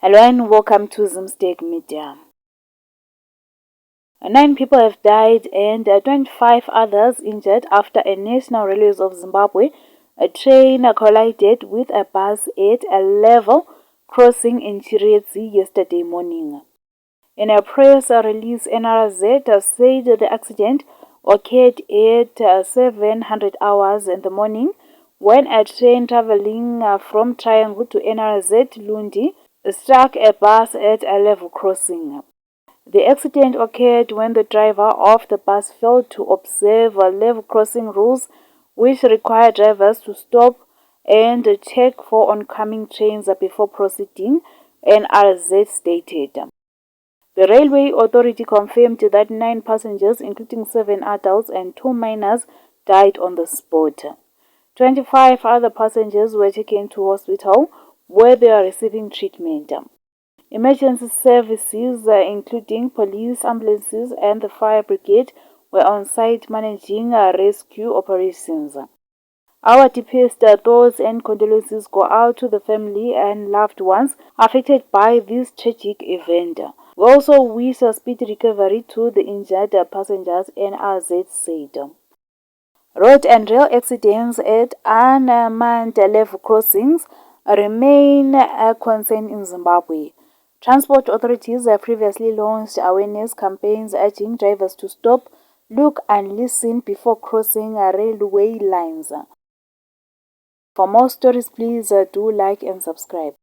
Hello and welcome to Zimstake Media. 9 people have died and 25 others injured after a national railways of Zimbabwe a train collided with a bus at a level crossing in Chiredzi yesterday morning. In a press release, NRZ said the accident occurred at 700 hours in the morning when a train traveling from Triangle to NRZ Lundi struck a bus at a level crossing. The accident occurred when the driver of the bus failed to observe level crossing rules, which require drivers to stop and check for oncoming trains before proceeding, NRZ stated. The Railway Authority confirmed that 9 passengers, including 7 adults and 2 minors, died on the spot. 25 other passengers were taken to hospital where they are receiving treatment. Emergency services, including police, ambulances, and the fire brigade, were on site managing rescue operations. Our deepest thoughts and condolences go out to the family and loved ones affected by this tragic event. We also wish a speedy recovery to the injured passengers, NRZ said. Road and rail accidents at unmanned level crossings remain a concern in Zimbabwe. Transport authorities have previously launched awareness campaigns urging drivers to stop, look and listen before crossing railway lines. For more stories, please do like and subscribe.